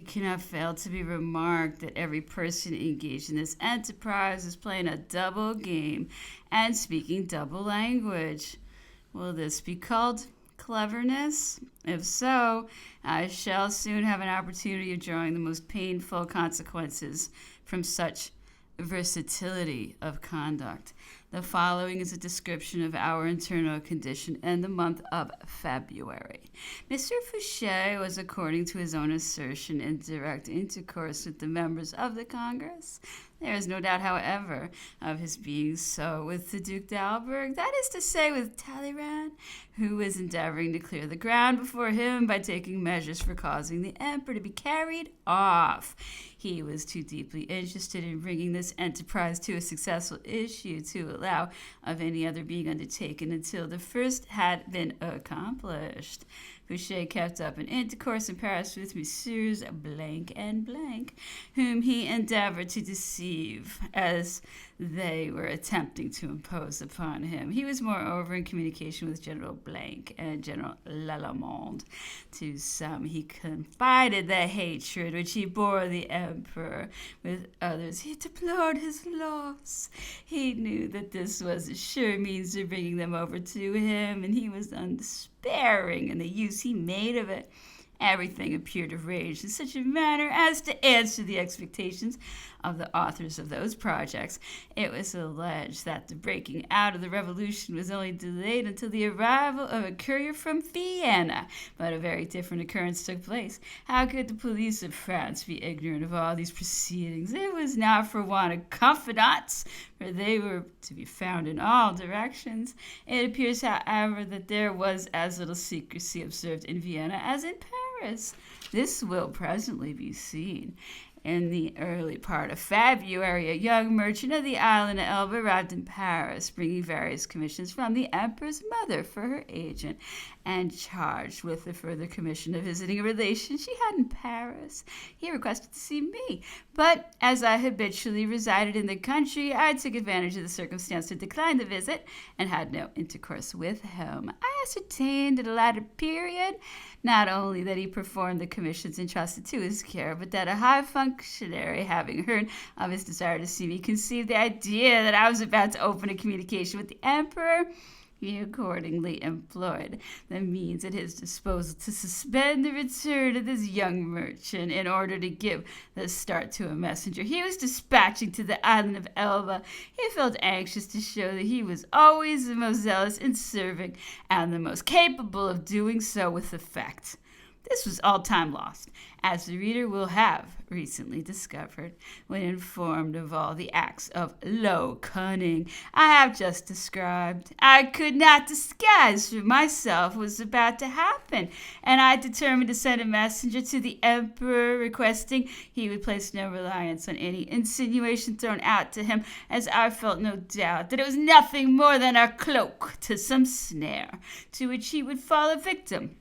cannot fail to be remarked that every person engaged in this enterprise is playing a double game and speaking double language. Will this be called cleverness? If so, I shall soon have an opportunity of drawing the most painful consequences from such versatility of conduct. The following is a description of our internal condition in the month of February. Mr. Fouché was, according to his own assertion, in direct intercourse with the members of the Congress. There is no doubt, however, of his being so with the Duc d'Alberg, that is to say, with Talleyrand, who was endeavoring to clear the ground before him by taking measures for causing the emperor to be carried off. He was too deeply interested in bringing this enterprise to a successful issue to allow of any other being undertaken until the first had been accomplished. Fouché kept up an intercourse in Paris with Messieurs Blank and Blank, whom he endeavored to deceive as they were attempting to impose upon him. He was moreover in communication with General Blank and General Lallemande. To some he confided the hatred which he bore the emperor. With others he deplored his loss. He knew that this was a sure means of bringing them over to him, and he was unsparing in the use he made of it. Everything appeared arranged in such a manner as to answer the expectations of the authors of those projects. It was alleged that the breaking out of the revolution was only delayed until the arrival of a courier from Vienna, but a very different occurrence took place. How could the police of France be ignorant of all these proceedings? It was not for want of confidants, for they were to be found in all directions. It appears, however, that there was as little secrecy observed in Vienna as in Paris. This will presently be seen. In the early part of February, a young merchant of the island of Elba arrived in Paris, bringing various commissions from the emperor's mother for her agent, and charged with the further commission of visiting a relation she had in Paris. He requested to see me, but as I habitually resided in the country, I took advantage of the circumstance to decline the visit and had no intercourse with him. I ascertained at a later period not only that he performed the commissions entrusted to his care, but that a high functionary, having heard of his desire to see me, conceived the idea that I was about to open a communication with the emperor. He accordingly employed the means at his disposal to suspend the return of this young merchant in order to give the start to a messenger he was dispatching to the island of Elba. He felt anxious to show that he was always the most zealous in serving and the most capable of doing so with effect. This was all time lost, as the reader will have recently discovered when informed of all the acts of low cunning I have just described. I could not disguise from myself what was about to happen, and I determined to send a messenger to the emperor requesting he would place no reliance on any insinuation thrown out to him, as I felt no doubt that it was nothing more than a cloak to some snare to which he would fall a victim.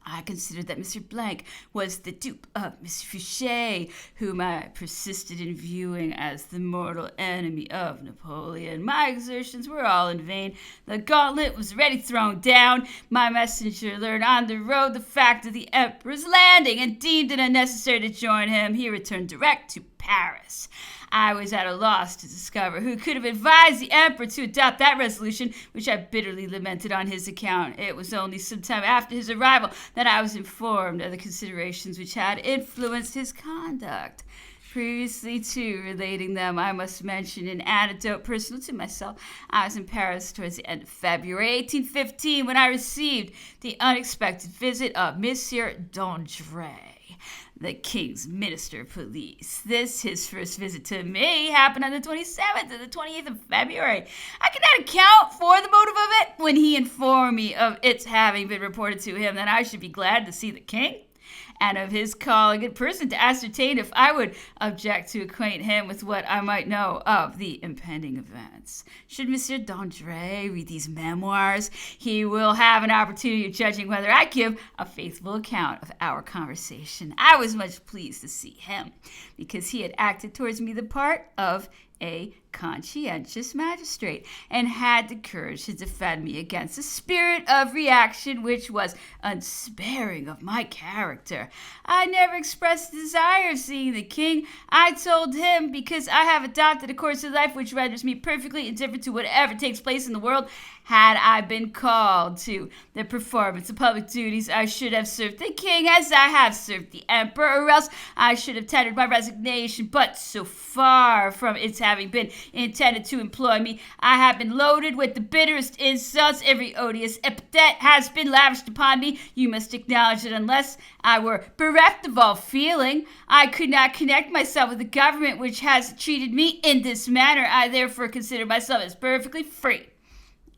I considered that Mr. Blank was the dupe of Mr. Fouché, whom I persisted in viewing as the mortal enemy of Napoleon. My exertions were all in vain. The gauntlet was already thrown down. My messenger learned on the road the fact of the emperor's landing and deemed it unnecessary to join him. He returned direct to Paris. I was at a loss to discover who could have advised the emperor to adopt that resolution, which I bitterly lamented on his account. It was only some time after his arrival that I was informed of the considerations which had influenced his conduct. Previously to relating them, I must mention an anecdote personal to myself. I was in Paris towards the end of February 1815 when I received the unexpected visit of Monsieur d'André, the king's minister of police. This, his first visit to me, happened on the 27th and the 28th of February. I could not account for the motive of it when he informed me of its having been reported to him that I should be glad to see the king, and of his calling in person to ascertain if I would object to acquaint him with what I might know of the impending events. Should Monsieur d'André read these memoirs, he will have an opportunity of judging whether I give a faithful account of our conversation. I was much pleased to see him, because he had acted towards me the part of a conscientious magistrate, and had the courage to defend me against the spirit of reaction which was unsparing of my character. I never expressed a desire of seeing the king. I told him, because I have adopted a course of life which renders me perfectly indifferent to whatever takes place in the world. Had I been called to the performance of public duties, I should have served the king as I have served the emperor, or else I should have tendered my resignation. But so far from its having been intended to employ me, I have been loaded with the bitterest insults. Every odious epithet has been lavished upon me. You must acknowledge that unless I were bereft of all feeling, I could not connect myself with the government which has treated me in this manner. I therefore consider myself as perfectly free.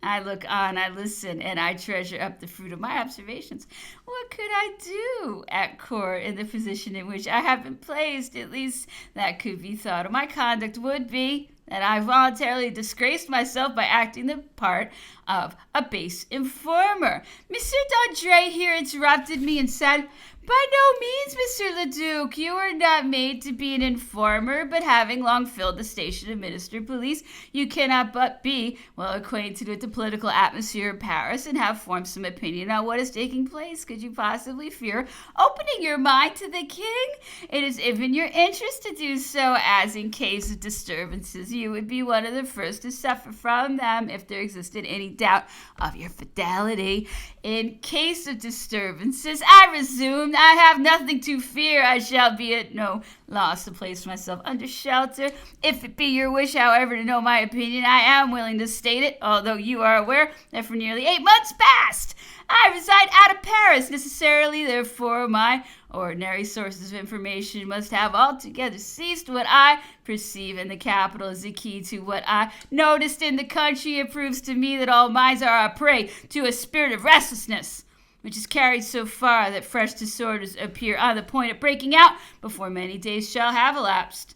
I look on, I listen, and I treasure up the fruit of my observations. What could I do at court in the position in which I have been placed? At least that could be thought of. My conduct would be that I voluntarily disgraced myself by acting the part of a base informer. Monsieur d'André here interrupted me and said, "By no means, Mr. Leduc. You are not made to be an informer, but having long filled the station of Minister of Police, you cannot but be well acquainted with the political atmosphere of Paris and have formed some opinion on what is taking place. Could you possibly fear opening your mind to the king? It is in your interest to do so, as in case of disturbances, you would be one of the first to suffer from them if there existed any doubt of your fidelity. In case of disturbances," I resumed, "I have nothing to fear. I shall be at no loss to place myself under shelter. If it be your wish, however, to know my opinion, I am willing to state it, although you are aware that for nearly 8 months past I reside out of Paris. Necessarily, therefore, my ordinary sources of information must have altogether ceased. What I perceive in the capital is the key to what I noticed in the country. It proves to me that all minds are a prey to a spirit of restlessness, which is carried so far that fresh disorders appear on the point of breaking out before many days shall have elapsed.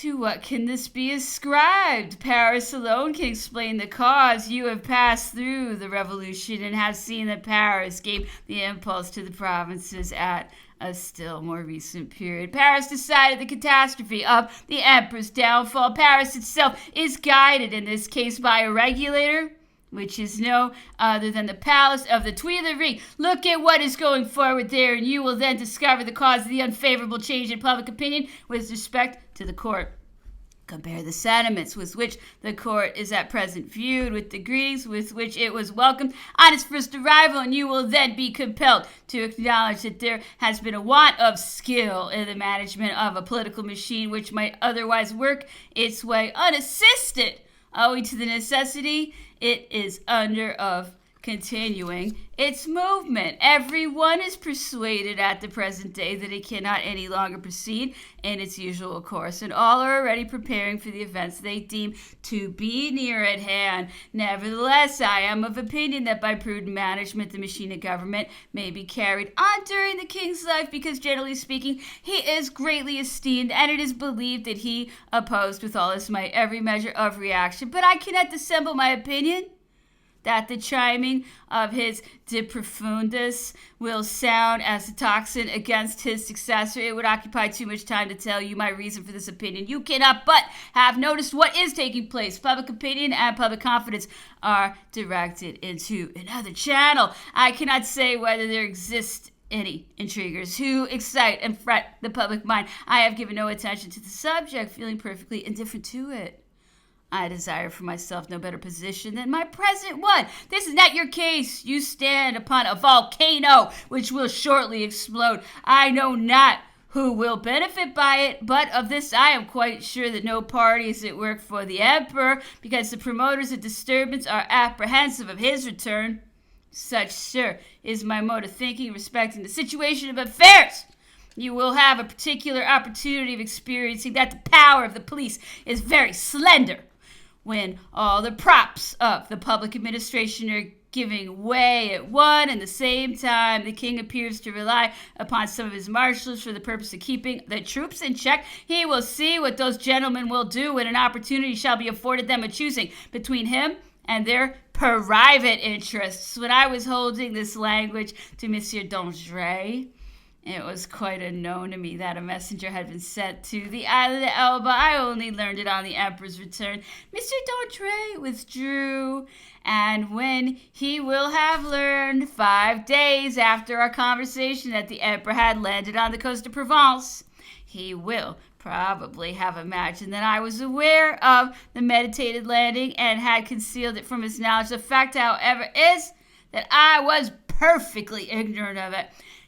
To what can this be ascribed? Paris alone can explain the cause. You have passed through the revolution and have seen that Paris gave the impulse to the provinces at a still more recent period. Paris decided the catastrophe of the emperor's downfall. Paris itself is guided in this case by a regulator, which is no other than the palace of the Tuileries. Look at what is going forward there, and you will then discover the cause of the unfavorable change in public opinion with respect to the court. Compare the sentiments with which the court is at present viewed with the greetings with which it was welcomed on its first arrival, and you will then be compelled to acknowledge that there has been a want of skill in the management of a political machine which might otherwise work its way unassisted, owing to the necessity it is under of continuing its movement. Everyone is persuaded at the present day that it cannot any longer proceed in its usual course, and all are already preparing for the events they deem to be near at hand. Nevertheless, I am of opinion that by prudent management the machine of government may be carried on during the king's life, because generally speaking he is greatly esteemed, and it is believed that he opposed with all his might every measure of reaction. But I cannot dissemble my opinion that the chiming of his de profundis will sound as a tocsin against his successor. It would occupy too much time to tell you my reason for this opinion. You cannot but have noticed what is taking place. Public opinion and public confidence are directed into another channel. I cannot say whether there exists any intriguers who excite and fret the public mind. I have given no attention to the subject, feeling perfectly indifferent to it. I desire for myself no better position than my present one. This is not your case. You stand upon a volcano which will shortly explode. I know not who will benefit by it, but of this I am quite sure that no party is at work for the emperor, because the promoters of disturbance are apprehensive of his return. Such, sir, is my mode of thinking respecting the situation of affairs. You will have a particular opportunity of experiencing that the power of the police is very slender, when all the props of the public administration are giving way at one and the same time. The king appears to rely upon some of his marshals for the purpose of keeping the troops in check. He will see what those gentlemen will do when an opportunity shall be afforded them of choosing between him and their private interests. When I was holding this language to Monsieur d'André, It was quite unknown to me that a messenger had been sent to the island of Elba. I only learned it on the Emperor's return. Mr. D'Audrey withdrew, and when he will have learned 5 days after our conversation that the Emperor had landed on the coast of Provence, he will probably have imagined that I was aware of the meditated landing and had concealed it from his knowledge. The fact, however, is that I was perfectly ignorant of it.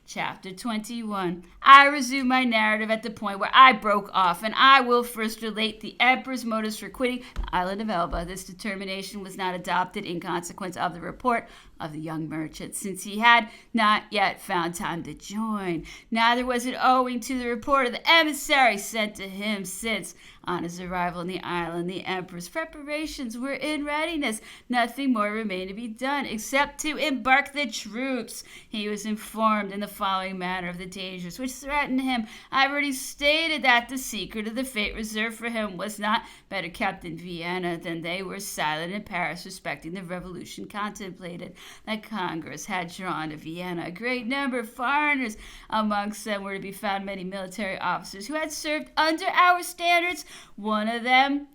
Chapter 21. I resume my narrative at the point where I broke off, and I will first relate the Emperor's motives for quitting the island of Elba. This determination was not adopted in consequence of the report of the young merchant, since he had not yet found time to join. Neither was it owing to the report of the emissary sent to him, since, on his arrival in the island, the Emperor's preparations were in readiness. Nothing more remained to be done, except to embark the troops. He was informed in the following manner of the dangers which threatened him. I have already stated that the secret of the fate reserved for him was not better kept in Vienna than they were silent in Paris respecting the revolution contemplated. The Congress had drawn to Vienna a great number of foreigners. Amongst them were to be found many military officers who had served under our standards. One of them,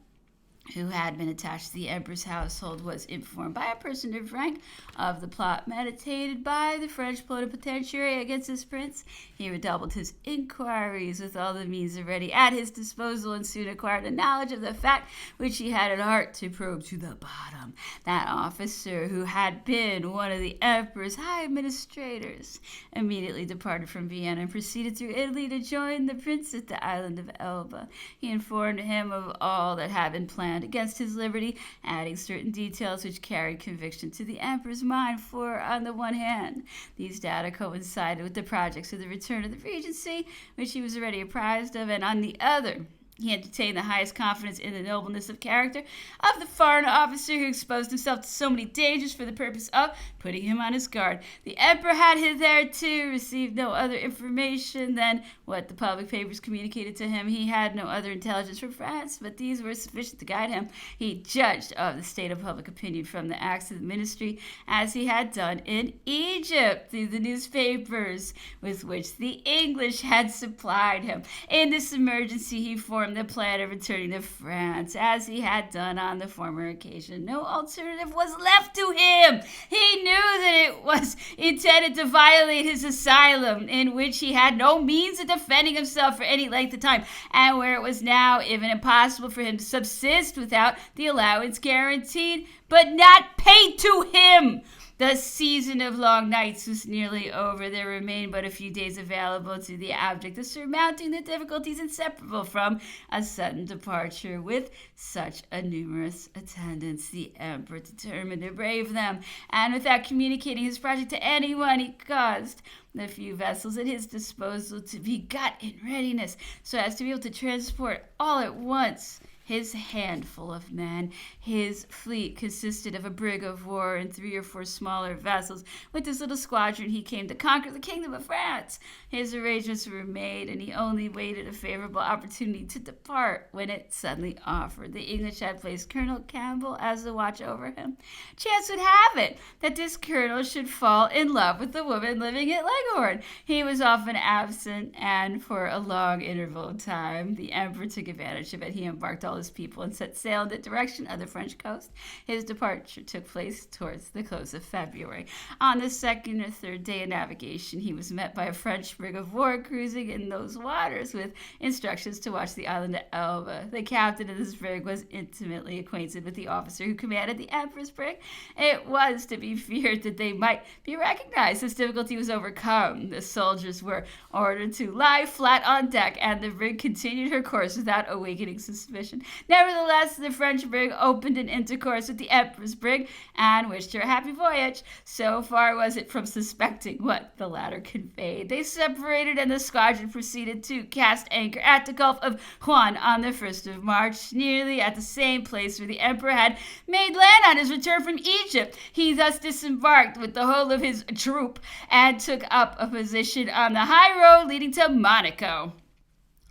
who had been attached to the Emperor's household, was informed by a person of rank of the plot meditated by the French plenipotentiary against his prince. He redoubled his inquiries with all the means already at his disposal, and soon acquired a knowledge of the fact which he had at heart to probe to the bottom. That officer, who had been one of the Emperor's high administrators, immediately departed from Vienna and proceeded through Italy to join the prince at the island of Elba. He informed him of all that had been planned against his liberty, adding certain details which carried conviction to the Emperor's mind, for, on the one hand, these data coincided with the projects of the return of the Regency, which he was already apprised of, and on the other, he entertained the highest confidence in the nobleness of character of the foreign officer who exposed himself to so many dangers for the purpose of putting him on his guard. The Emperor had hitherto received no other information than what the public papers communicated to him. He had no other intelligence from France, but these were sufficient to guide him. He judged of the state of public opinion from the acts of the ministry, as he had done in Egypt through the newspapers with which the English had supplied him. In this emergency, he formed the plan of returning to France, as he had done on the former occasion. No alternative was left to him. He knew that it was intended to violate his asylum, in which he had no means of defending himself for any length of time, and where it was now even impossible for him to subsist without the allowance guaranteed, but not paid to him. The season of long nights was nearly over. There remained but a few days available to the object of surmounting the difficulties inseparable from a sudden departure. With such a numerous attendants, the Emperor determined to brave them, and without communicating his project to anyone, he caused the few vessels at his disposal to be got in readiness, so as to be able to transport all at once his handful of men. His fleet consisted of a brig of war and 3 or 4 smaller vessels. With this little squadron he came to conquer the kingdom of France. His arrangements were made, and he only waited a favorable opportunity to depart when it suddenly offered. The English had placed Colonel Campbell as the watch over him. Chance would have it that this colonel should fall in love with the woman living at Leghorn. He was often absent, and for a long interval of time the Emperor took advantage of it. He embarked all his people and set sail in the direction of the French coast. His departure took place towards the close of February. On the 2nd or 3rd day of navigation, he was met by a French brig of war cruising in those waters, with instructions to watch the island of Elba. The captain of this brig was intimately acquainted with the officer who commanded the Emperor's brig. It was to be feared that they might be recognized. This difficulty was overcome. The soldiers were ordered to lie flat on deck, and the brig continued her course without awakening suspicion. Nevertheless, the French brig opened an intercourse with the Emperor's brig and wished her a happy voyage. So far was it from suspecting what the latter conveyed. They separated, and the squadron proceeded to cast anchor at the Gulf of Juan on the 1st of March, nearly at the same place where the Emperor had made land on his return from Egypt. He thus disembarked with the whole of his troop and took up a position on the high road leading to Monaco.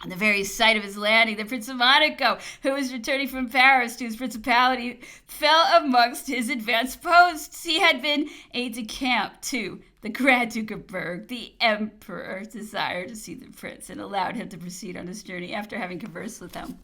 On the very sight of his landing, the Prince of Monaco, who was returning from Paris to his principality, fell amongst his advanced posts. He had been aide-de-camp to The Grand Duke of Berg, the Emperor, desired to see the prince and allowed him to proceed on his journey after having conversed with him.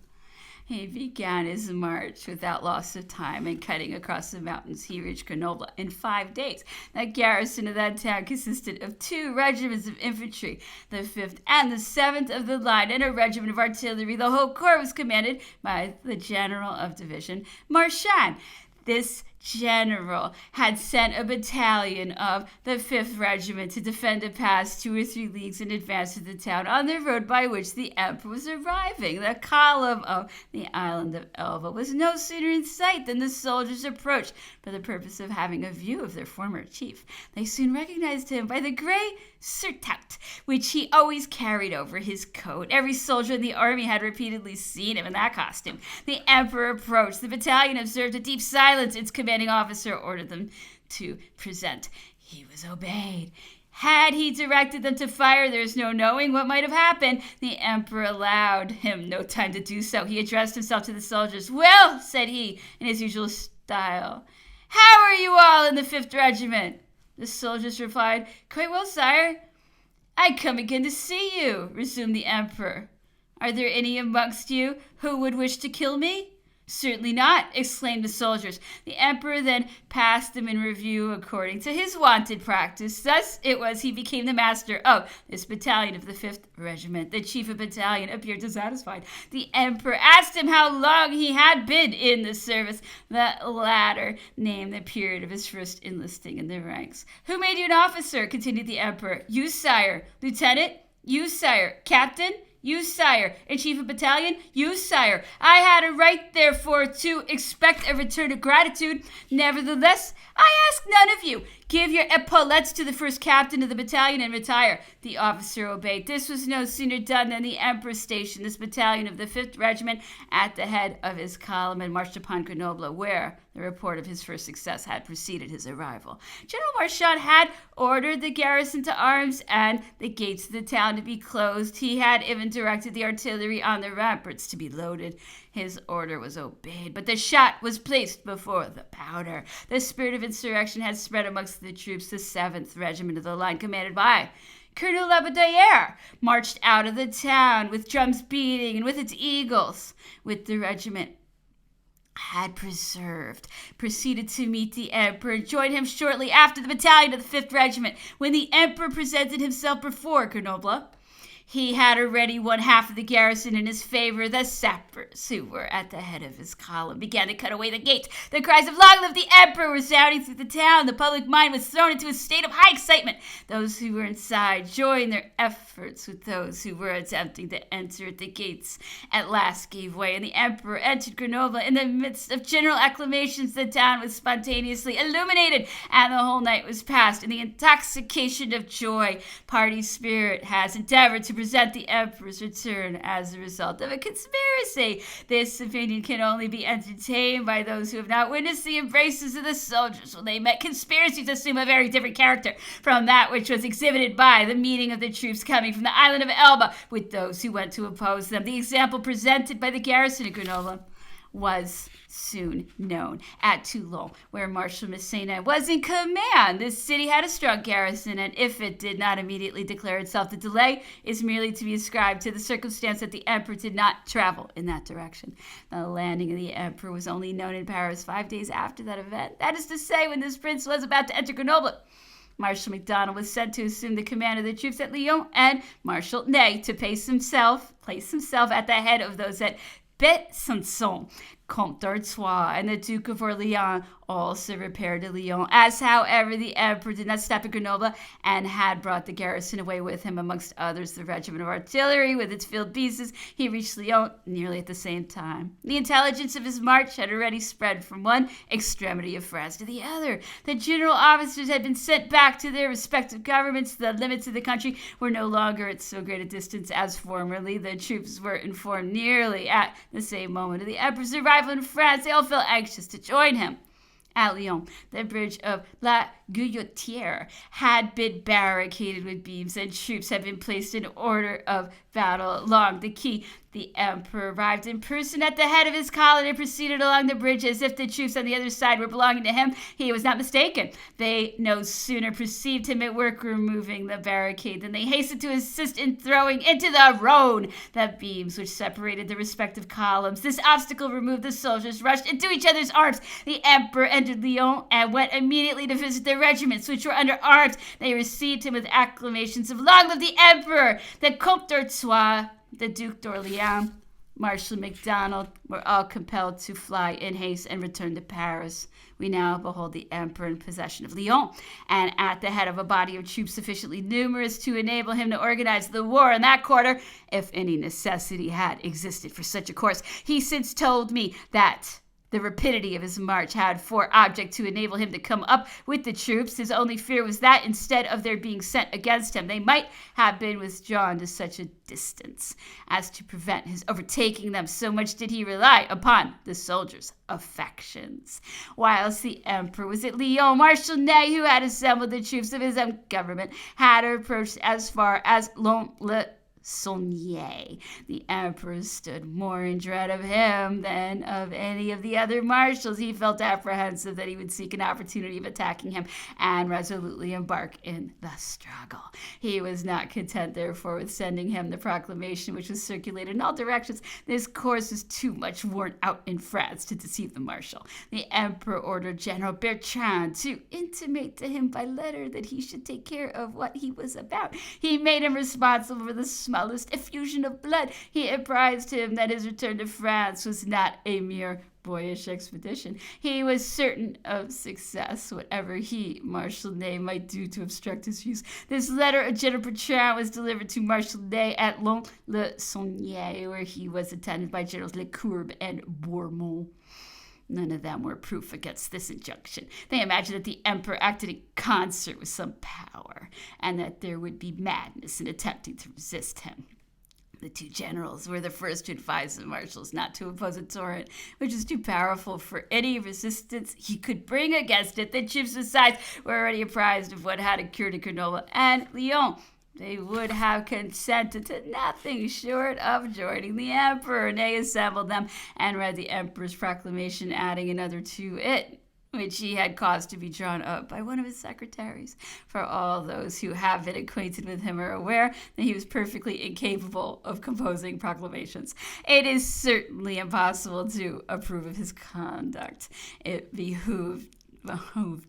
He began his march without loss of time, and cutting across the mountains, he reached Grenoble in 5 days. The garrison of that town consisted of 2 regiments of infantry, the 5th and the 7th of the line, and a regiment of artillery. The whole corps was commanded by the general of division, Marchand. This general had sent a battalion of the 5th Regiment to defend a pass 2 or 3 leagues in advance of the town on the road by which the emperor was arriving. The column of the island of Elba was no sooner in sight than the soldiers approached for the purpose of having a view of their former chief. They soon recognized him by the gray surtout, which he always carried over his coat. Every soldier in the army had repeatedly seen him in that costume. The emperor approached. The battalion observed a deep silence. Its commanding officer ordered them to present. He was obeyed. Had he directed them to fire, there is no knowing what might have happened. The emperor allowed him no time to do so. He addressed himself to the soldiers. "Well," said he, in his usual style, "how are you all in the 5th Regiment?" The soldiers replied, "Quite well, sire." "I come again to see you," resumed the emperor. "Are there any amongst you who would wish to kill me?" "Certainly not," exclaimed the soldiers. The emperor then passed them in review according to his wonted practice. Thus it was he became the master of this battalion of the 5th Regiment. The chief of battalion appeared dissatisfied. The emperor asked him how long he had been in the service. The latter named the period of his first enlisting in the ranks. "Who made you an officer?" continued the emperor. "You, sire." "Lieutenant?" "You, sire." "Captain?" "You, sire." "And chief of battalion?" "You, sire." "I had a right, therefore, to expect a return of gratitude. Nevertheless, I ask none of you. Give your epaulettes to the first captain of the battalion and retire." The officer obeyed. This was no sooner done than the emperor stationed this battalion of the 5th Regiment at the head of his column and marched upon Grenoble, where the report of his first success had preceded his arrival. General Marchand had ordered the garrison to arms and the gates of the town to be closed. He had even directed the artillery on the ramparts to be loaded. His order was obeyed, but the shot was placed before the powder. The spirit of insurrection had spread amongst the troops. The 7th Regiment of the line, commanded by Colonel Elba, marched out of the town with drums beating and with its eagles. With the regiment had proceeded to meet the emperor and joined him shortly after the battalion of the 5th Regiment. When the emperor presented himself before Grenoble, he had already won half of the garrison in his favor. The sappers, who were at the head of his column, began to cut away the gates. The cries of "Long live the emperor" were resounding through the town. The public mind was thrown into a state of high excitement. Those who were inside joined their efforts with those who were attempting to enter at the gates. At last gave way, and the emperor entered Grenoble. In the midst of general acclamations, the town was spontaneously illuminated, and the whole night was passed in the intoxication of joy. Party spirit has endeavored to present the emperor's return as a result of a conspiracy. This opinion can only be entertained by those who have not witnessed the embraces of the soldiers when they met. Conspiracies assume a very different character from that which was exhibited by the meeting of the troops coming from the island of Elba with those who went to oppose them. The example presented by the garrison of Grenoble was soon known at Toulon, where Marshal Massena was in command. This city had a strong garrison, and if it did not immediately declare itself, the delay is merely to be ascribed to the circumstance that the emperor did not travel in that direction. The landing of the emperor was only known in Paris 5 days after that event. That is to say, when this prince was about to enter Grenoble. Marshal Macdonald was sent to assume the command of the troops at Lyon, and Marshal Ney to place himself at the head of those at Besançon. Comte d'Artois and the Duke of Orleans also repaired to Lyon. As, however, the emperor did not stop at Grenoble and had brought the garrison away with him, amongst others the regiment of artillery with its field pieces, he reached Lyon nearly at the same time. The intelligence of his march had already spread from one extremity of France to the other. The general officers had been sent back to their respective governments. The limits of the country were no longer at so great a distance as formerly. The troops were informed nearly at the same moment of the emperor's arrival in France. They all felt anxious to join him. At Lyon, the bridge of La Guillotière had been barricaded with beams, and troops had been placed in order of battle along the quay. The emperor arrived in person at the head of his column and proceeded along the bridge as if the troops on the other side were belonging to him. He was not mistaken. They no sooner perceived him at work removing the barricade than they hastened to assist in throwing into the Rhone the beams which separated the respective columns. This obstacle removed, the soldiers rushed into each other's arms. The emperor entered Lyon and went immediately to visit their regiments, which were under arms. They received him with acclamations of "Long live the emperor!" The Comte d'Artois, the Duke d'Orléans, Marshal MacDonald were all compelled to fly in haste and return to Paris. We now behold the emperor in possession of Lyon, and at the head of a body of troops sufficiently numerous to enable him to organize the war in that quarter, if any necessity had existed for such a course. He since told me that the rapidity of his march had for object to enable him to come up with the troops. His only fear was that, instead of their being sent against him, they might have been withdrawn to such a distance as to prevent his overtaking them. So much did he rely upon the soldiers' affections. Whilst the emperor was at Lyon, Marshal Ney, who had assembled the troops of his own government, had approached as far as Lons-le-Saunier. The emperor stood more in dread of him than of any of the other marshals. He felt apprehensive that he would seek an opportunity of attacking him and resolutely embark in the struggle. He was not content, therefore, with sending him the proclamation which was circulated in all directions. This course was too much worn out in France to deceive the marshal. The emperor ordered General Bertrand to intimate to him by letter that he should take care of what he was about. He made him responsible for the smallest effusion of blood. He apprised him that his return to France was not a mere boyish expedition. He was certain of success, whatever he, Marshal Ney, might do to obstruct his views. This letter of General Bertrand was delivered to Marshal Ney at Lons-le-Saunier, where he was attended by Generals Lecourbe and Bourmont. None of them were proof against this injunction. They imagined that the emperor acted in concert with some power, and that there would be madness in attempting to resist him. The two generals were the first to advise the marshals not to oppose a torrent which was too powerful for any resistance he could bring against it. The troops, besides, were already apprised of what had occurred in Grenoble and Lyon. They would have consented to nothing short of joining the emperor. Ney assembled them and read the emperor's proclamation, adding another to it, which he had caused to be drawn up by one of his secretaries. For all those who have been acquainted with him are aware that he was perfectly incapable of composing proclamations. It is certainly impossible to approve of his conduct. It behooved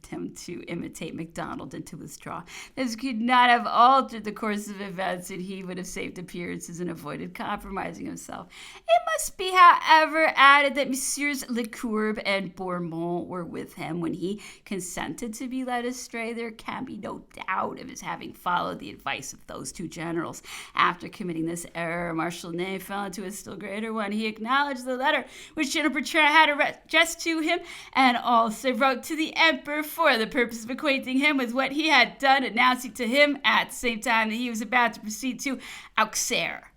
him to imitate MacDonald and to withdraw. This could not have altered the course of events, and he would have saved appearances and avoided compromising himself. It must be, however, added that Messieurs Lecourbe and Bourmont were with him when he consented to be led astray. There can be no doubt of his having followed the advice of those two generals. After committing this error, Marshal Ney fell into a still greater one. He acknowledged the letter which General Bertrand had addressed to him, and also wrote to the emperor for the purpose of acquainting him with what he had done, announcing to him at the same time that he was about to proceed to Auxerre,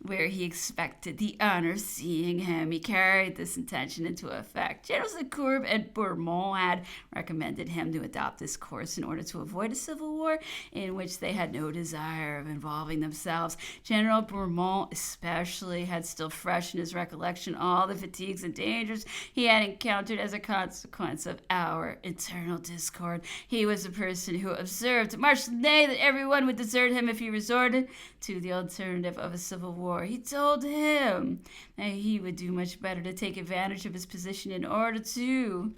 where he expected the honor of seeing him. He carried this intention into effect. Generals Lecourbe and Bourmont had recommended him to adopt this course in order to avoid a civil war in which they had no desire of involving themselves. General Bourmont especially had still fresh in his recollection all the fatigues and dangers he had encountered as a consequence of our internal discord. He was a person who observed Marshal Ney that everyone would desert him if he resorted to the alternative of a civil war. He told him that he would do much better to take advantage of his position in order to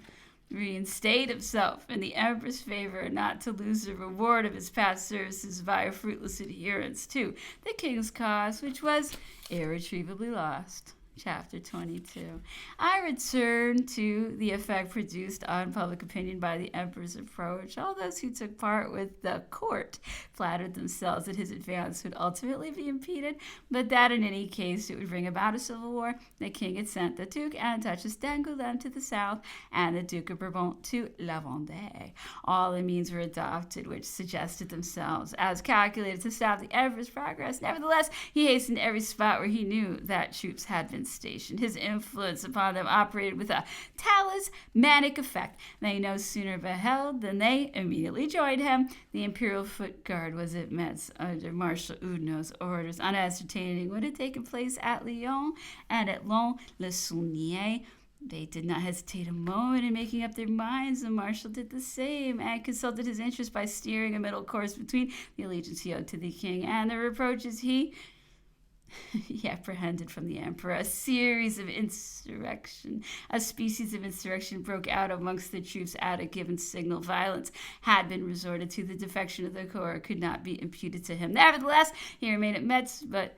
reinstate himself in the emperor's favor, and not to lose the reward of his past services by a fruitless adherence to the king's cause, which was irretrievably lost. Chapter 22. I return to the effect produced on public opinion by the emperor's approach. All those who took part with the court flattered themselves that his advance would ultimately be impeded, but that in any case it would bring about a civil war. The king had sent the Duke and Duchess d'Angoulême to the south, and the Duke of Bourbon to La Vendée. All the means were adopted which suggested themselves as calculated to stop the emperor's progress. Nevertheless, he hastened every spot where he knew that troops had been dragoon station. His influence upon them operated with a talismanic effect. They no sooner beheld than they immediately joined him. The Imperial Foot Guard was at Metz under Marshal Oudinot's orders on ascertaining what had taken place at Lyon and at Lons-le-Saunier. They did not hesitate a moment in making up their minds. The marshal did the same and consulted his interest by steering a middle course between the allegiance he owed to the king and the reproaches he apprehended from the emperor. A species of insurrection broke out amongst the troops at a given signal. Violence had been resorted to. The defection of the corps could not be imputed to him. Nevertheless, he remained at Metz, but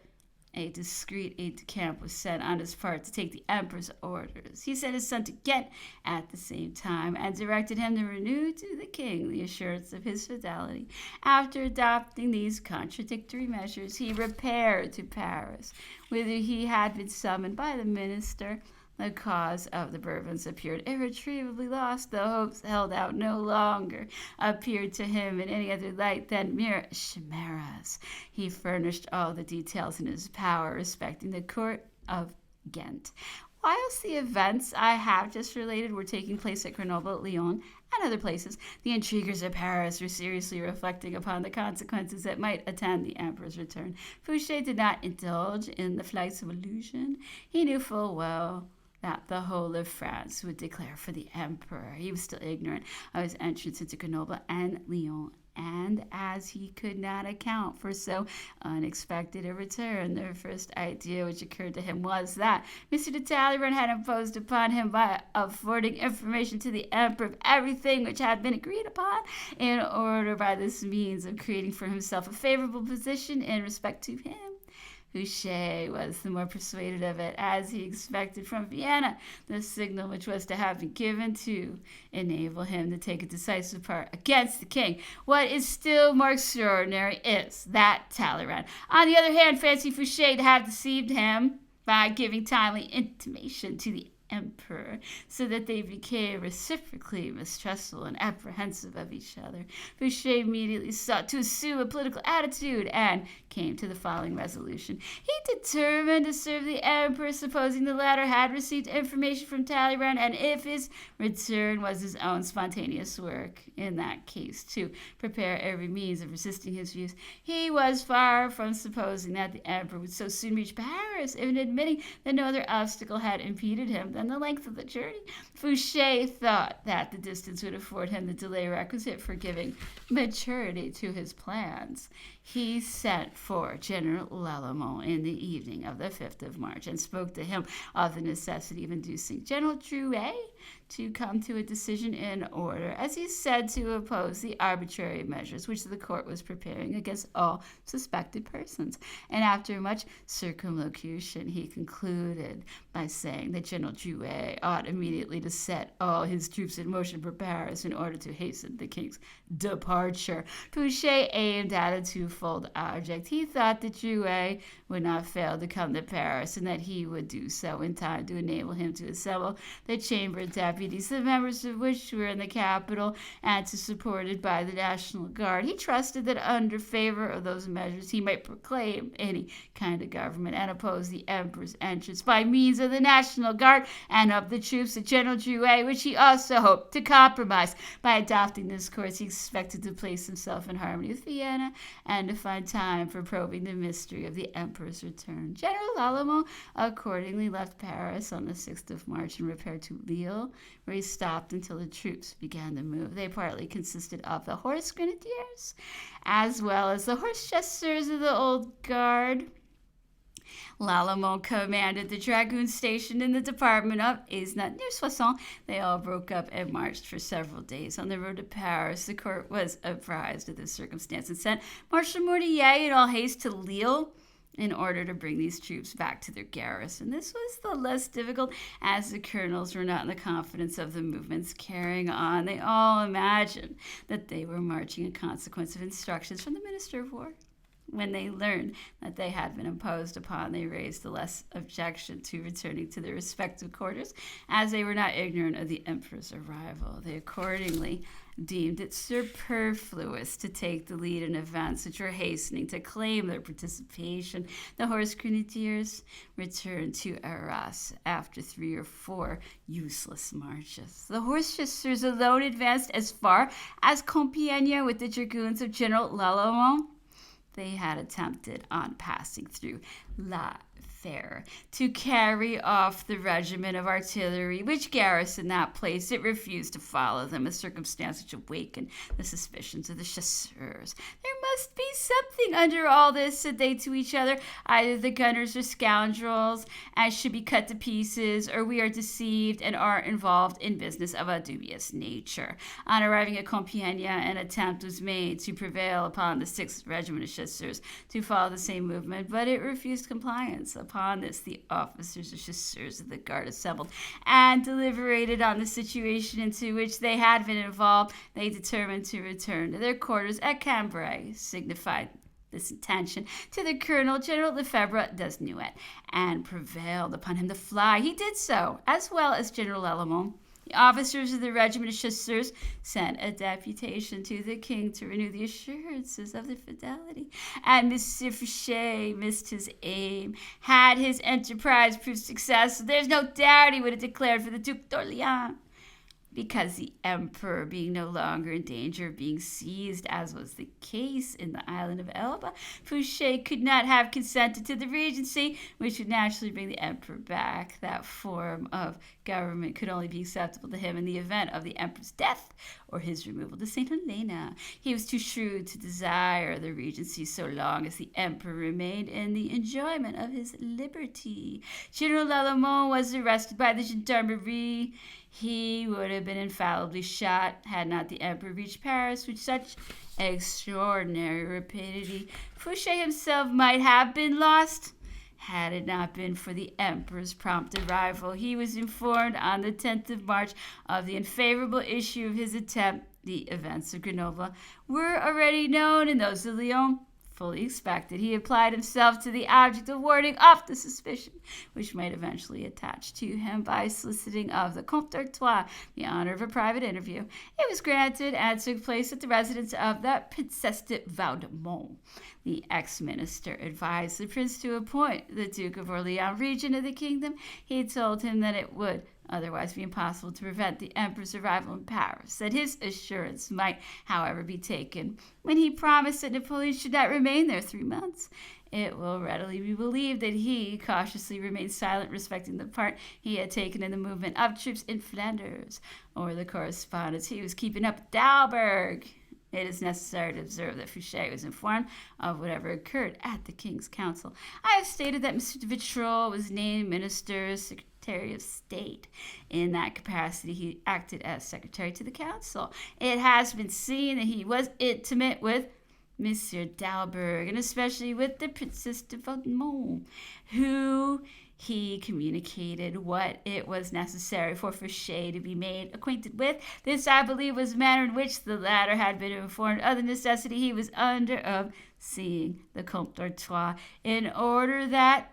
a discreet aide-de-camp was sent on his part to take the emperor's orders. He sent his son to Ghent at the same time and directed him to renew to the king the assurance of his fidelity. After adopting these contradictory measures, he repaired to Paris, whither he had been summoned by the minister. The cause of the Bourbons appeared irretrievably lost. The hopes held out no longer appeared to him in any other light than mere chimeras. He furnished all the details in his power respecting the court of Ghent. Whilst the events I have just related were taking place at Grenoble, Lyon, and other places, the intriguers at Paris were seriously reflecting upon the consequences that might attend the emperor's return. Fouché did not indulge in the flights of illusion. He knew full well that the whole of France would declare for the emperor. He was still ignorant of his entrance into Grenoble and Lyon, and as he could not account for so unexpected a return, the first idea which occurred to him was that Mr. de Talleyrand had imposed upon him by affording information to the emperor of everything which had been agreed upon, in order by this means of creating for himself a favorable position in respect to him. Fouché was the more persuaded of it, as he expected from Vienna the signal which was to have been given to enable him to take a decisive part against the king. What is still more extraordinary is that Talleyrand, on the other hand, fancied Fouché to have deceived him by giving timely intimation to the emperor, so that they became reciprocally mistrustful and apprehensive of each other. Fouché immediately sought to assume a political attitude and came to the following resolution. He determined to serve the emperor, supposing the latter had received information from Talleyrand, and if his return was his own spontaneous work, in that case, to prepare every means of resisting his views. He was far from supposing that the emperor would so soon reach Paris, even admitting that no other obstacle had impeded him than the length of the journey. Fouché thought that the distance would afford him the delay requisite for giving maturity to his plans. He sent for General Lalemant in the evening of the 5th of March and spoke to him of the necessity of inducing General Drouet to come to a decision in order, as he said, to oppose the arbitrary measures which the court was preparing against all suspected persons. And after much circumlocution, he concluded by saying that General Drouet ought immediately to set all his troops in motion for Paris in order to hasten the king's departure. Fouché aimed at a twofold object. He thought that Drouet would not fail to come to Paris, and that he would do so in time to enable him to assemble the Chamber of Deputies, the members of which were in the capital, and to supported by the National Guard. He trusted that under favor of those measures he might proclaim any kind of government and oppose the emperor's entrance by means of the National Guard and of the troops of General Drouet, which he also hoped to compromise. By adopting this course, he expected to place himself in harmony with Vienna and to find time for probing the mystery of the emperor's return. General Lalemant accordingly left Paris on the 6th of March and repaired to Lille, where he stopped until the troops began to move. They partly consisted of the horse grenadiers as well as the horse chasseurs of the old guard. Lalemant commanded the dragoon station in the department of Aisne near Soissons. They all broke up and marched for several days on the road to Paris. The court was apprised of this circumstance and sent Marshal Mortier in all haste to Lille in order to bring these troops back to their garrison. This was the less difficult, as the colonels were not in the confidence of the movements carrying on. They all imagined that they were marching in consequence of instructions from the Minister of War. When they learned that they had been imposed upon, they raised the less objection to returning to their respective quarters, as they were not ignorant of the emperor's arrival. They accordingly deemed it superfluous to take the lead in events which were hastening to claim their participation. The horse grenadiers returned to Arras after 3 or 4 useless marches. The horse chasseurs alone advanced as far as Compiègne with the dragoons of General Lalemant. They had attempted on passing through La Fère to carry off the regiment of artillery which garrisoned that place. It refused to follow them, a circumstance which awakened the suspicions of the chasseurs. There must be something under all this, said they to each other. Either the gunners are scoundrels and should be cut to pieces, or we are deceived and are involved in business of a dubious nature. On arriving at Compiègne, an attempt was made to prevail upon the 6th Regiment of Chasseurs to follow the same movement, but it refused compliance. Upon this, the officers and chasseurs of the guard assembled and deliberated on the situation into which they had been involved. They determined to return to their quarters at Cambrai, signified this intention to the Colonel, General Lefebvre Desnouettes, and prevailed upon him to fly. He did so, as well as General Lalemant. The officers of the regiment of chasseurs sent a deputation to the king to renew the assurances of their fidelity, and Monsieur Fouché missed his aim. Had his enterprise proved successful, there's no doubt he would have declared for the Duc d'Orléans. Because the emperor, being no longer in danger of being seized, as was the case in the island of Elba, Fouché could not have consented to the regency, which would naturally bring the emperor back. That form of government could only be acceptable to him in the event of the emperor's death or his removal to St. Helena. He was too shrewd to desire the regency so long as the emperor remained in the enjoyment of his liberty. General Lalemant was arrested by the gendarmerie. He would have been infallibly shot had not the emperor reached Paris with such extraordinary rapidity. Fouché himself might have been lost had it not been for the emperor's prompt arrival. He was informed on the 10th of March of the unfavorable issue of his attempt. The events of Grenoble were already known, and those of Lyon fully expected. He applied himself to the object of warding off the suspicion which might eventually attach to him by soliciting of the Comte d'Artois the honor of a private interview. It was granted and took place at the residence of the Princesse de Vaudemont. The ex-minister advised the prince to appoint the Duke of Orleans regent of the kingdom. He told him that it would otherwise be impossible to prevent the emperor's arrival in Paris, that his assurance might, however, be taken when he promised that Napoleon should not remain there 3 months. It will readily be believed that he cautiously remained silent respecting the part he had taken in the movement of troops in Flanders, or the correspondence he was keeping up at Dalberg. It is necessary to observe that Fouché was informed of whatever occurred at the King's Council. I have stated that M. de Vitrolles was named Minister, Secretary of State. In that capacity, he acted as Secretary to the Council. It has been seen that he was intimate with Monsieur d'Alberg, and especially with the Princesse de Vaudemont, who he communicated what it was necessary for Fouché to be made acquainted with. This, I believe, was the manner in which the latter had been informed of the necessity he was under of seeing the Comte d'Artois, in order that,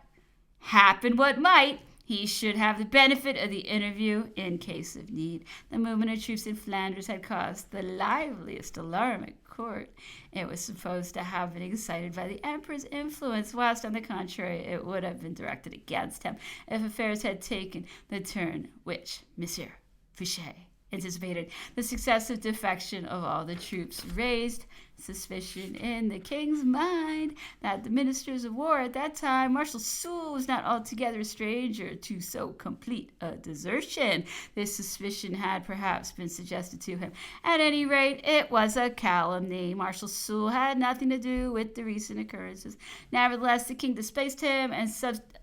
happen what might, he should have the benefit of the interview in case of need. The movement of troops in Flanders had caused the liveliest alarm at court. It was supposed to have been excited by the emperor's influence, whilst on the contrary it would have been directed against him if affairs had taken the turn which Monsieur Fouché anticipated. The successive defection of all the troops raised suspicion in the king's mind that the ministers of war at that time, Marshal Soult, was not altogether a stranger to so complete a desertion. This suspicion had perhaps been suggested to him. At any rate, it was a calumny. Marshal Soult had nothing to do with the recent occurrences. Nevertheless, the king displaced him and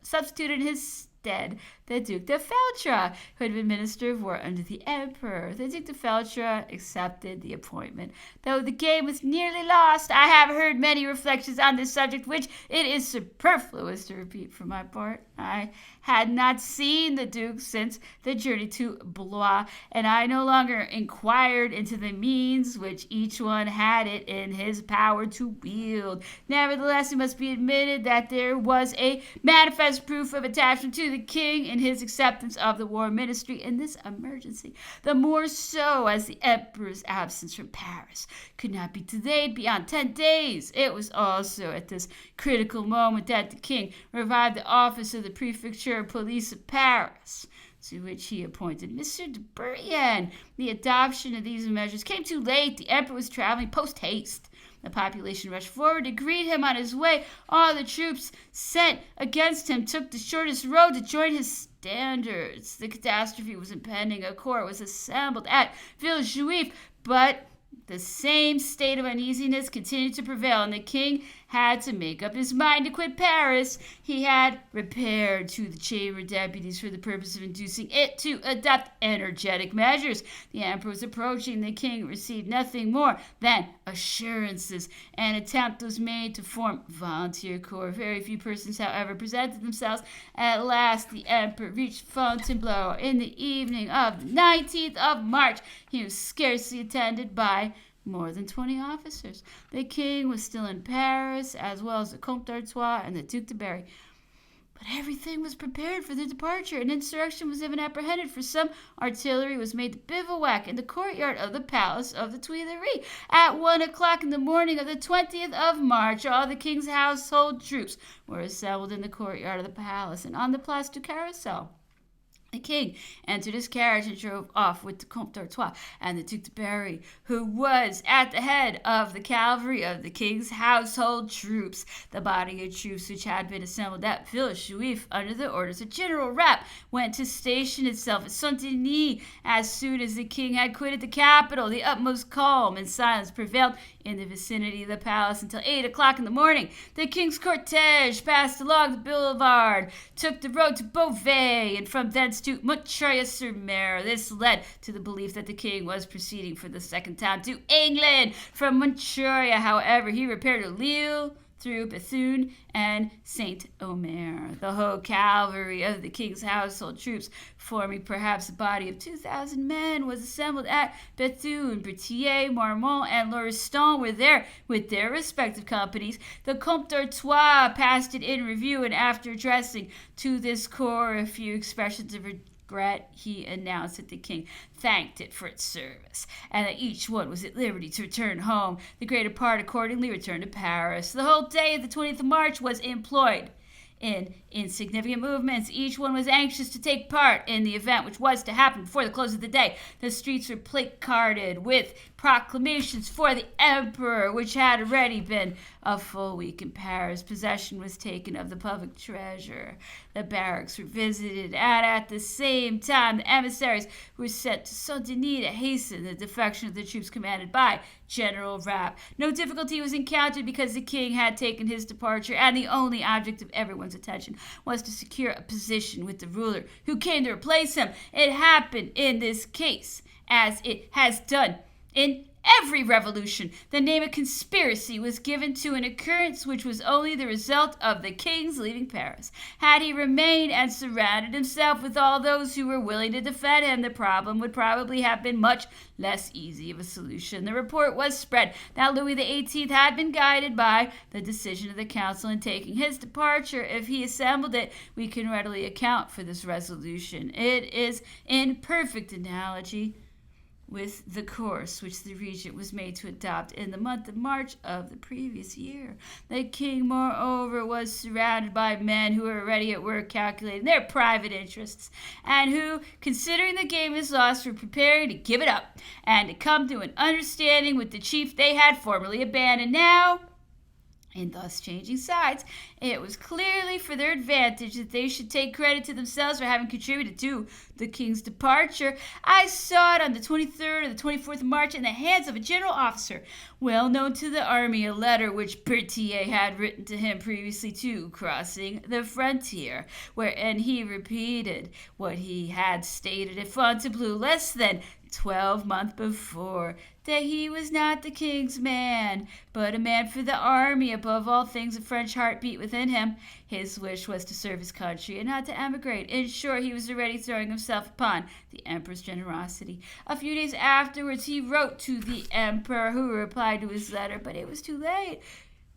substituted his stead the Duc de Feltre, who had been Minister of War under the Emperor. The Duc de Feltre accepted the appointment, though the game was nearly lost. I have heard many reflections on this subject, which it is superfluous to repeat for my part. I had not seen the Duke since the journey to Blois, and I no longer inquired into the means which each one had it in his power to wield. Nevertheless, it must be admitted that there was a manifest proof of attachment to the the king in his acceptance of the war ministry in this emergency, the more so as the emperor's absence from Paris could not be delayed beyond 10 days. It was also at this critical moment that the king revived the office of the Prefecture of Police of Paris, to which he appointed Monsieur de Bourrienne. The adoption of these measures came too late. The emperor was traveling post-haste. The population rushed forward to greet him on his way. All the troops sent against him took the shortest road to join his standards. The catastrophe was impending. A court was assembled at Villejuif, but the same state of uneasiness continued to prevail, and the king had to make up his mind to quit Paris. He had repaired to the Chamber of Deputies for the purpose of inducing it to adopt energetic measures. The emperor was approaching. The king received nothing more than assurances. An attempt was made to form volunteer corps. Very few persons, however, presented themselves. At last, the emperor reached Fontainebleau in the evening of the 19th of March. He was scarcely attended by more than 20 officers. The king was still in Paris, as well as the Comte d'Artois and the Duc de Berry. But everything was prepared for the departure. An insurrection was even apprehended, for some artillery was made to bivouac in the courtyard of the Palace of the Tuileries. At 1 o'clock in the morning of the 20th of March, all the king's household troops were assembled in the courtyard of the palace and on the Place du Carrousel. The king entered his carriage and drove off with the Comte d'Artois and the Duc de Berry, who was at the head of the cavalry of the king's household troops. The body of troops which had been assembled at Villejuif under the orders of General Rapp went to station itself at Saint-Denis. As soon as the king had quitted the capital, the utmost calm and silence prevailed in the vicinity of the palace until 8 o'clock in the morning. The king's cortege passed along the boulevard, took the road to Beauvais, and from thence to Montreuil-sur-Mer. This led to the belief that the king was proceeding for the second time to England. From Montreuil, however, he repaired to Lille, through Bethune and Saint-Omer. The whole cavalry of the king's household troops, forming perhaps a body of 2,000 men, was assembled at Bethune. Berthier, Marmont, and Lauriston were there with their respective companies. The Comte d'Artois passed it in review, and after addressing to this corps a few expressions of regret, he announced that the king thanked it for its service, and that each one was at liberty to return home. The greater part accordingly returned to Paris. The whole day of the 20th of March was employed in insignificant movements. Each one was anxious to take part in the event which was to happen before the close of the day. The streets were placarded with proclamations for the emperor, which had already been a full week in Paris. Possession was taken of the public treasure. The barracks were visited, and at the same time the emissaries were sent to Saint-Denis to hasten the defection of the troops commanded by General Rapp. No difficulty was encountered because the king had taken his departure, and the only object of everyone's attention was to secure a position with the ruler who came to replace him. It happened in this case, as it has done in every revolution. The name of conspiracy was given to an occurrence which was only the result of the king's leaving Paris. Had he remained and surrounded himself with all those who were willing to defend him, the problem would probably have been much less easy of a solution. The report was spread that Louis XVIII had been guided by the decision of the council in taking his departure. If he assembled it, we can readily account for this resolution. It is in perfect analogy with the course which the regent was made to adopt in the month of March of the previous year. The king, moreover, was surrounded by men who were already at work calculating their private interests, and who, considering the game is lost, were preparing to give it up and to come to an understanding with the chief they had formerly abandoned. Now, in thus changing sides, it was clearly for their advantage that they should take credit to themselves for having contributed to the king's departure. I saw it on the 23rd or the 24th of March in the hands of a general officer well known to the army, a letter which Berthier had written to him previously to crossing the frontier, wherein he repeated what he had stated at Fontainebleau less than 12 months before, that he was not the king's man, but a man for the army. Above all things, a French heart beat within him. His wish was to serve his country and not to emigrate. In short, he was already throwing himself upon the emperor's generosity. A few days afterwards, he wrote to the emperor, who replied to his letter, but it was too late.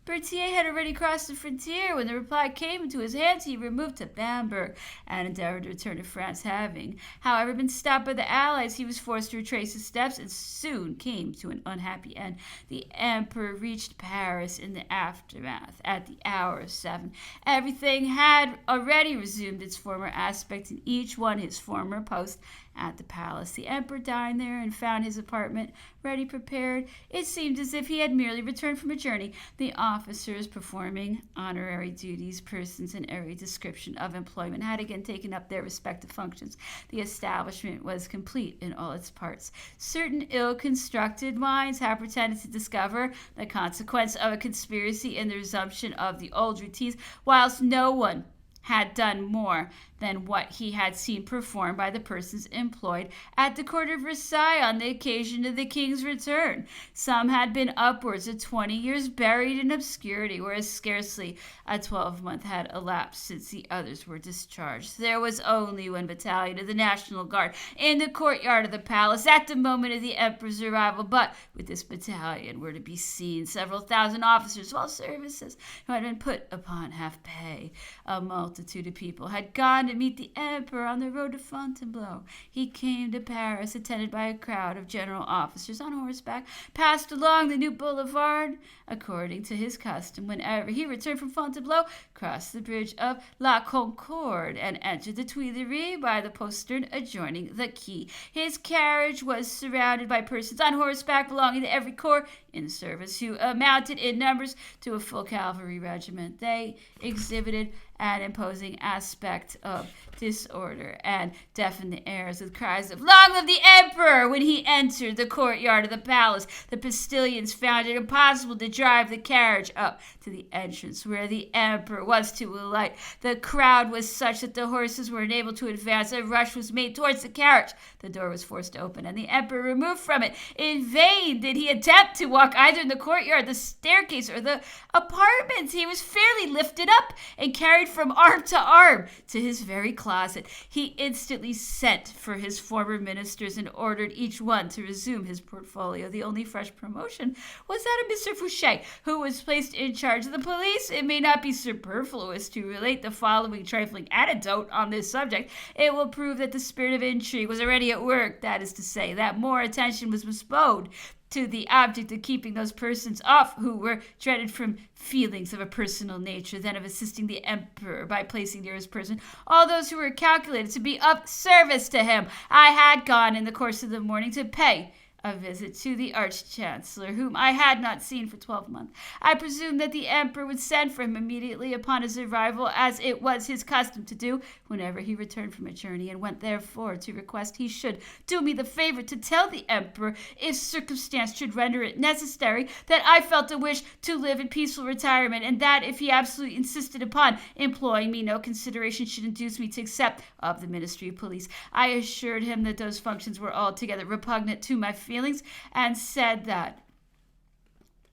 Berthier had already crossed the frontier. When the reply came into his hands, he removed to Bamberg and endeavored to return to France. Having, however, been stopped by the Allies, he was forced to retrace his steps and soon came to an unhappy end. The Emperor reached Paris in the aftermath at the hour of 7. Everything had already resumed its former aspect, and each one his former post at the palace. The Emperor dined there and found his apartment ready prepared. It seemed as if he had merely returned from a journey. The officers performing honorary duties, persons in every description of employment, had again taken up their respective functions. The establishment was complete in all its parts. Certain ill-constructed minds had pretended to discover the consequence of a conspiracy in the resumption of the old routines, whilst no one had done more than what he had seen performed by the persons employed at the court of Versailles on the occasion of the king's return. Some had been upwards of 20 years buried in obscurity, whereas scarcely a 12-month had elapsed since the others were discharged. There was only one battalion of the National Guard in the courtyard of the palace at the moment of the Emperor's arrival, but with this battalion were to be seen several thousand officers of all services who had been put upon half pay. A multitude of people had gone to meet the Emperor on the road to Fontainebleau. He came to Paris, attended by a crowd of general officers on horseback, passed along the new boulevard, according to his custom, whenever he returned from Fontainebleau, crossed the bridge of La Concorde, and entered the Tuileries by the postern adjoining the quay. His carriage was surrounded by persons on horseback belonging to every corps in service, who amounted in numbers to a full cavalry regiment. They exhibited an imposing aspect of disorder and deafened the airs with cries of "Long live the Emperor!" When he entered the courtyard of the palace, the postilions found it impossible to drive the carriage up to the entrance where the Emperor was to alight. The crowd was such that the horses were unable to advance. A rush was made towards the carriage. The door was forced open, and the Emperor removed from it. In vain did he attempt to walk either in the courtyard, the staircase, or the apartments. He was fairly lifted up and carried from arm to arm to his very closet. He instantly sent for his former ministers and ordered each one to resume his portfolio. The only fresh promotion was that of Mr. Fouché, who was placed in charge of the police. It may not be superfluous to relate the following trifling anecdote on this subject. It will prove that the spirit of intrigue was already at work. That is to say, that more attention was bestowed to the object of keeping those persons off who were dreaded from feelings of a personal nature than of assisting the Emperor by placing near his person all those who were calculated to be of service to him. I had gone in the course of the morning to pay a visit to the Arch-Chancellor, whom I had not seen for 12 months. I presumed that the Emperor would send for him immediately upon his arrival, as it was his custom to do whenever he returned from a journey, and went therefore to request he should do me the favor to tell the Emperor, if circumstance should render it necessary, that I felt a wish to live in peaceful retirement, and that if he absolutely insisted upon employing me, no consideration should induce me to accept of the Ministry of Police. I assured him that those functions were altogether repugnant to my feelings, and said that,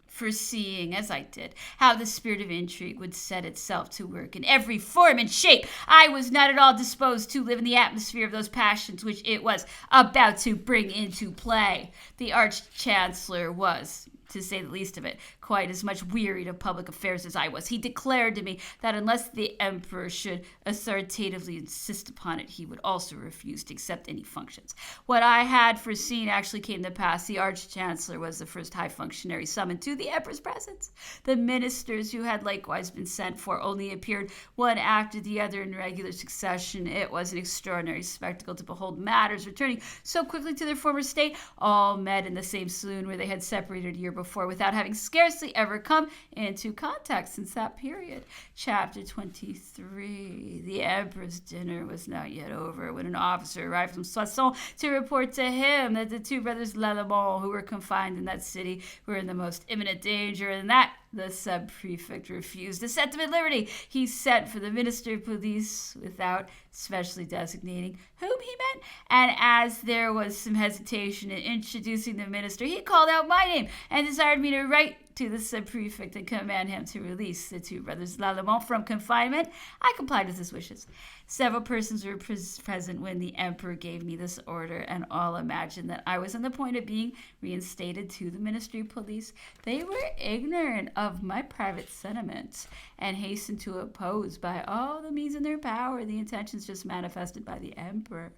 foreseeing, as I did, how the spirit of intrigue would set itself to work in every form and shape, I was not at all disposed to live in the atmosphere of those passions which it was about to bring into play. The Arch-Chancellor was, to say the least of it, quite as much wearied of public affairs as I was. He declared to me that unless the Emperor should authoritatively insist upon it, he would also refuse to accept any functions. What I had foreseen actually came to pass. The Arch-Chancellor was the first high functionary summoned to the Emperor's presence. The ministers, who had likewise been sent for, only appeared one after the other in regular succession. It was an extraordinary spectacle to behold matters returning so quickly to their former state. All met in the same saloon where they had separated a year before, without having scarcely ever come into contact since that period. Chapter 23. The Emperor's dinner was not yet over when an officer arrived from Soissons to report to him that the two brothers Lallemand, who were confined in that city, were in the most imminent danger, and that the sub-prefect refused to set them at liberty. He sent for the Minister of Police without specially designating whom he meant, and as there was some hesitation in introducing the minister, he called out my name and desired me to write to the subprefect and command him to release the two brothers Lalemant from confinement. I complied with his wishes. Several persons were present when the emperor gave me this order, and all imagined that I was on the point of being reinstated to the ministry of police. They were ignorant of my private sentiments and hastened to oppose by all the means in their power the intentions just manifested by the emperor.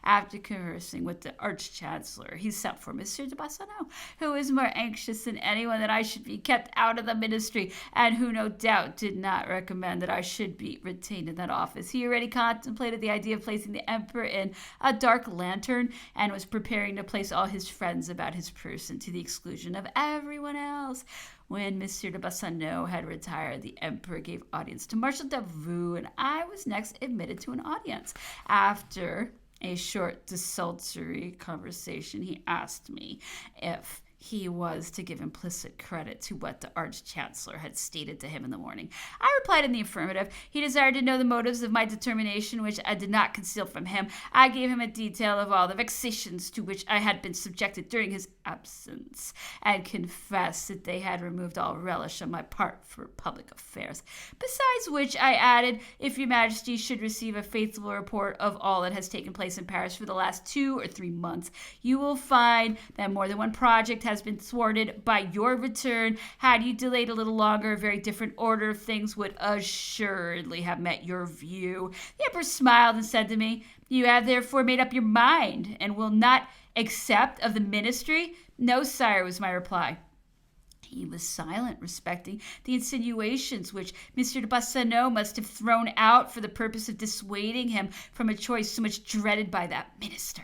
After conversing with the arch-chancellor, he sent for Monsieur de Bassano, who was more anxious than anyone that I should be kept out of the ministry, and who no doubt did not recommend that I should be retained in that office. He already contemplated the idea of placing the emperor in a dark lantern, and was preparing to place all his friends about his person to the exclusion of everyone else. When Monsieur de Bassano had retired, the emperor gave audience to Marshal Davout, and I was next admitted to an audience. After a short desultory conversation, he asked me if he was to give implicit credit to what the arch-chancellor had stated to him in the morning. I replied in the affirmative. He desired to know the motives of my determination, which I did not conceal from him. I gave him a detail of all the vexations to which I had been subjected during his absence, and confessed that they had removed all relish on my part for public affairs. Besides which, I added, if your majesty should receive a faithful report of all that has taken place in Paris for the last 2 or 3 months, you will find that more than one project has been thwarted by your return. Had you delayed a little longer, a very different order of things would assuredly have met your view. The emperor smiled and said to me, you have therefore made up your mind, and will not accept of the ministry? No, sire, was my reply. He was silent respecting the insinuations which Monsieur de Bassano must have thrown out for the purpose of dissuading him from a choice so much dreaded by that minister.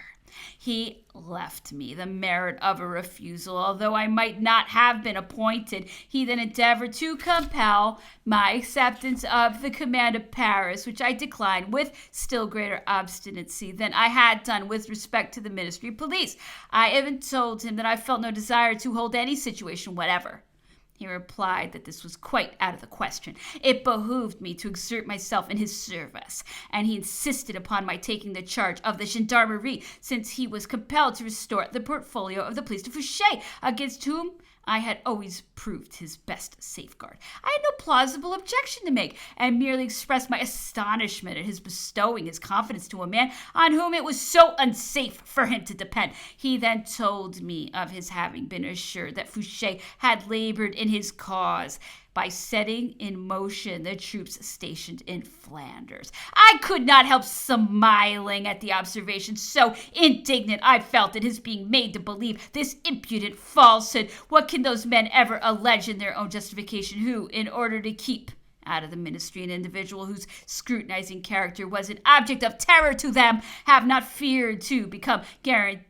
He left me the merit of a refusal, although I might not have been appointed. He then endeavored to compel my acceptance of the command of Paris, which I declined with still greater obstinacy than I had done with respect to the ministry of police. I even told him that I felt no desire to hold any situation whatever. He replied that this was quite out of the question. It behooved me to exert myself in his service, and he insisted upon my taking the charge of the gendarmerie, since he was compelled to restore the portfolio of the police to Fouché, against whom I had always proved his best safeguard. I had no plausible objection to make, and merely expressed my astonishment at his bestowing his confidence to a man on whom it was so unsafe for him to depend. He then told me of his having been assured that Fouché had labored in his cause by setting in motion the troops stationed in Flanders. I could not help smiling at the observation, so indignant I felt at his being made to believe this impudent falsehood. What can those men ever allege in their own justification who, in order to keep out of the ministry an individual whose scrutinizing character was an object of terror to them, have not feared to become guarantees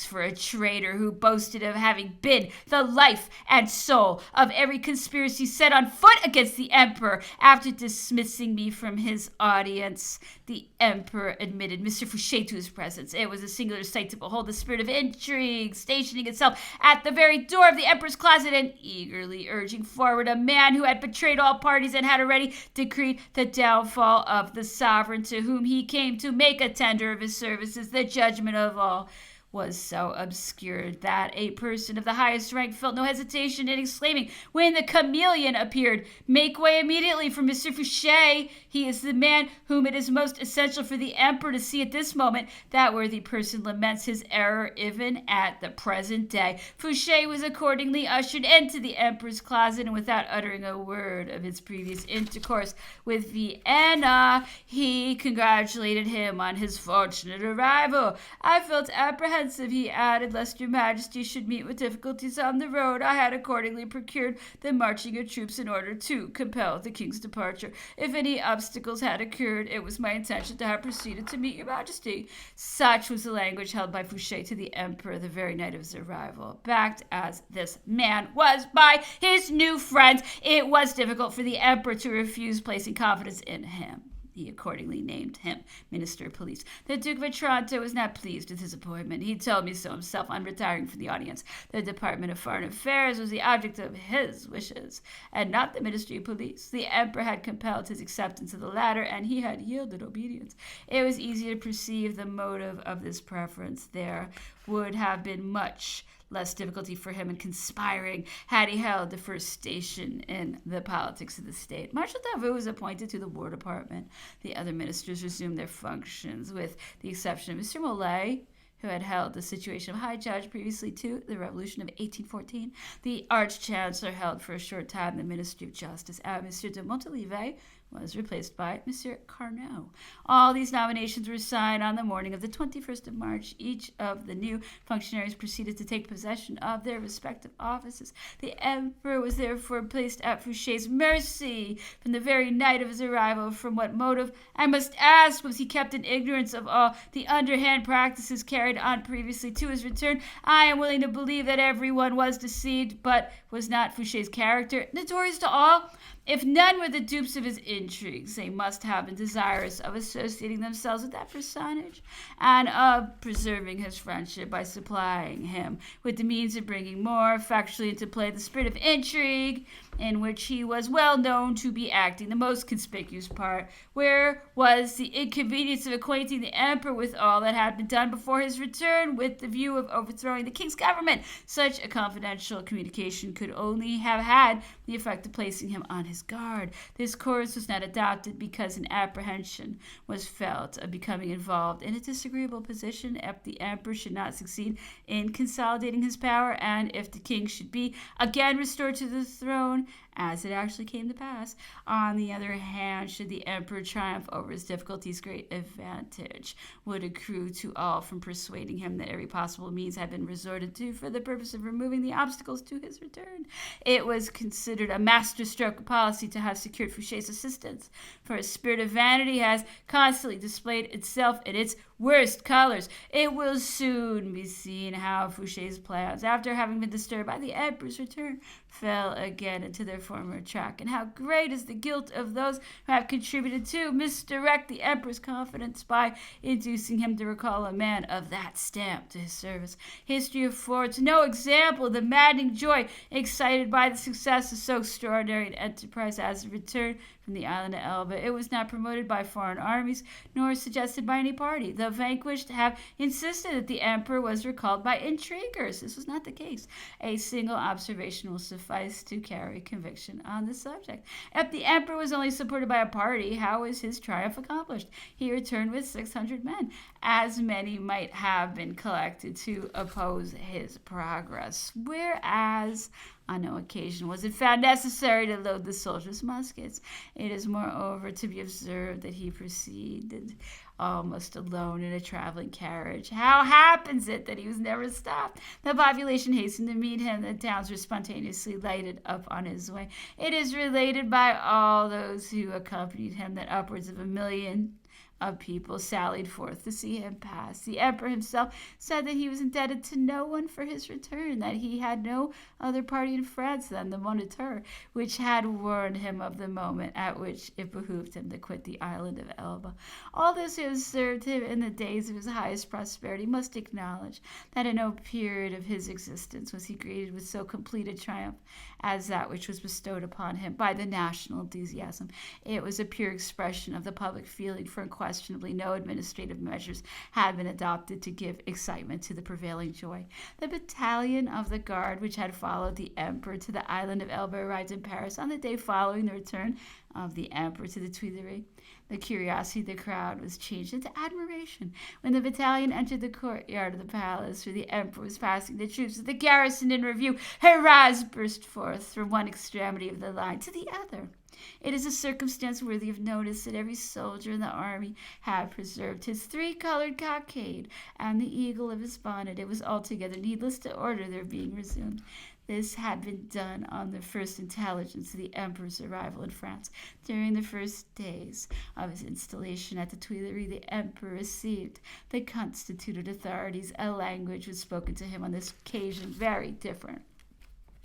for a traitor who boasted of having been the life and soul of every conspiracy set on foot against the emperor? After dismissing me from his audience, the emperor admitted Mr. Fouché to his presence. It was a singular sight to behold the spirit of intrigue stationing itself at the very door of the emperor's closet, and eagerly urging forward a man who had betrayed all parties and had already decreed the downfall of the sovereign, to whom he came to make a tender of his services. The judgment of all was so obscured that a person of the highest rank felt no hesitation in exclaiming, when the chameleon appeared, make way immediately for Monsieur Fouché. He is the man whom it is most essential for the emperor to see at this moment. That worthy person laments his error even at the present day. Fouché was accordingly ushered into the emperor's closet, and without uttering a word of his previous intercourse with Vienna, he congratulated him on his fortunate arrival. I felt apprehensive, he added, lest your majesty should meet with difficulties on the road. I had accordingly procured the marching of troops in order to compel the king's departure. If any obstacles had occurred, it was my intention to have proceeded to meet your majesty. Such was the language held by Fouché to the emperor the very night of his arrival. Backed as this man was by his new friends, it was difficult for the emperor to refuse placing confidence in him. He accordingly named him Minister of Police. The Duke of Otranto was not pleased with his appointment. He told me so himself on retiring from the audience. The Department of Foreign Affairs was the object of his wishes, and not the Ministry of Police. The Emperor had compelled his acceptance of the latter, and he had yielded obedience. It was easy to perceive the motive of this preference. There would have been much less difficulty for him in conspiring had he held the first station in the politics of the state. Marshal Davout was appointed to the War Department. The other ministers resumed their functions, with the exception of Mr. Molay, who had held the situation of High Judge previously to the Revolution of 1814. The Arch-Chancellor held for a short time the Ministry of Justice, and Monsieur de Montalivet was replaced by Monsieur Carnot. All these nominations were signed on the morning of the 21st of March. Each of the new functionaries proceeded to take possession of their respective offices. The Emperor was therefore placed at Fouché's mercy from the very night of his arrival. From what motive, I must ask, was he kept in ignorance of all the underhand practices carried on previously to his return? I am willing to believe that everyone was deceived, but was not Fouché's character notorious to all? If none were the dupes of his intrigues, they must have been desirous of associating themselves with that personage and of preserving his friendship by supplying him with the means of bringing more effectually into play the spirit of intrigue in which he was well known to be acting the most conspicuous part. Where was the inconvenience of acquainting the Emperor with all that had been done before his return with the view of overthrowing the king's government? Such a confidential communication could only have had the effect of placing him on his guard. This course was not adopted because an apprehension was felt of becoming involved in a disagreeable position if the Emperor should not succeed in consolidating his power, and if the king should be again restored to the throne, as it actually came to pass. On the other hand, should the Emperor triumph over his difficulties, great advantage would accrue to all from persuading him that every possible means had been resorted to for the purpose of removing the obstacles to his return. It was considered a masterstroke of policy to have secured Fouché's assistance, for a spirit of vanity has constantly displayed itself in its worst colors. It will soon be seen how Fouché's plans, after having been disturbed by the Emperor's return, fell again into their former track, and how great is the guilt of those who have contributed to misdirect the Emperor's confidence by inducing him to recall a man of that stamp to his service. History affords no example of the maddening joy excited by the success of so extraordinary an enterprise as the return from the island of Elba. It was not promoted by foreign armies, nor suggested by any party. The vanquished have insisted that the Emperor was recalled by intriguers. This was not the case. A single observation will suffice to carry conviction on the subject. If the Emperor was only supported by a party, how was his triumph accomplished? He returned with 600 men. As many might have been collected to oppose his progress, whereas on no occasion was it found necessary to load the soldiers' muskets. It is moreover to be observed that he proceeded almost alone in a traveling carriage. How happens it that he was never stopped? The population hastened to meet him. The towns were spontaneously lighted up on his way. It is related by all those who accompanied him that upwards of 1 million of people sallied forth to see him pass. The Emperor himself said that he was indebted to no one for his return, that he had no other party in France than the Moniteur, which had warned him of the moment at which it behooved him to quit the island of Elba. All those who have served him in the days of his highest prosperity must acknowledge that in no period of his existence was he greeted with so complete a triumph as that which was bestowed upon him by the national enthusiasm. It was a pure expression of the public feeling, for unquestionably no administrative measures had been adopted to give excitement to the prevailing joy. The battalion of the guard which had followed the Emperor to the island of Elba arrived in Paris on the day following the return of the Emperor to the Tuileries. The curiosity of the crowd was changed into admiration when the battalion entered the courtyard of the palace where the Emperor was passing the troops of the garrison in review. Hurrahs burst forth from one extremity of the line to the other. It is a circumstance worthy of notice that every soldier in the army had preserved his 3-colored cockade and the eagle of his bonnet. It was altogether needless to order their being resumed. This had been done on the first intelligence of the Emperor's arrival in France. During the first days of his installation at the Tuileries, the Emperor received the constituted authorities. A language was spoken to him on this occasion very different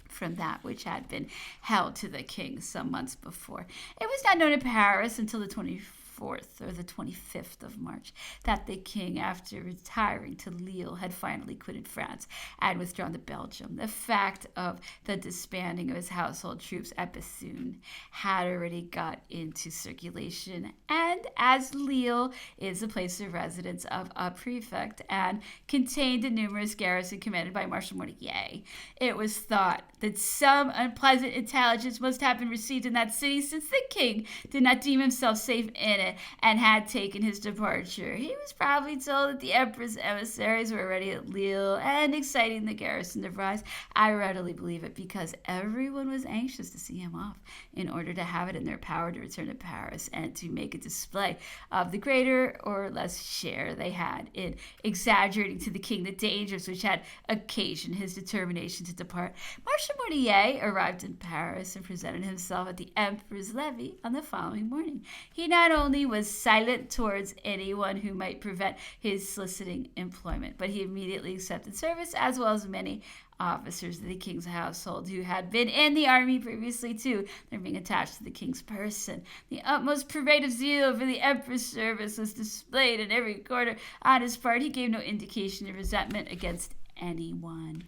from that which had been held to the king some months before. It was not known in Paris until the 24th 24th or the 25th of March that the king, after retiring to Lille, had finally quitted France and withdrawn to Belgium. The fact of the disbanding of his household troops at Bethune had already got into circulation, and as Lille is the place of residence of a prefect and contained a numerous garrison commanded by Marshal Mortier, it was thought that some unpleasant intelligence must have been received in that city, since the king did not deem himself safe in it and had taken his departure. He was probably told that the emperor's emissaries were already at Lille and exciting the garrison to rise. I readily believe it, because everyone was anxious to see him off in order to have it in their power to return to Paris and to make a display of the greater or less share they had in exaggerating to the king the dangers which had occasioned his determination to depart. Marshal Mortier arrived in Paris and presented himself at the emperor's levee on the following morning. He not only was silent towards anyone who might prevent his soliciting employment, but he immediately accepted service, as well as many officers of the king's household who had been in the army previously to their being attached to the king's person. The utmost parade of zeal for the emperor's service was displayed in every quarter. On his part, he gave no indication of resentment against anyone.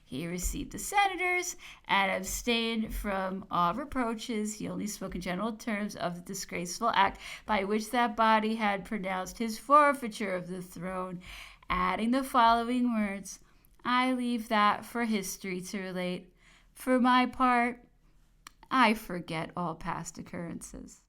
He received the senators and abstained from all reproaches. He only spoke in general terms of the disgraceful act by which that body had pronounced his forfeiture of the throne, adding the following words: "I leave that for history to relate. For my part, I forget all past occurrences."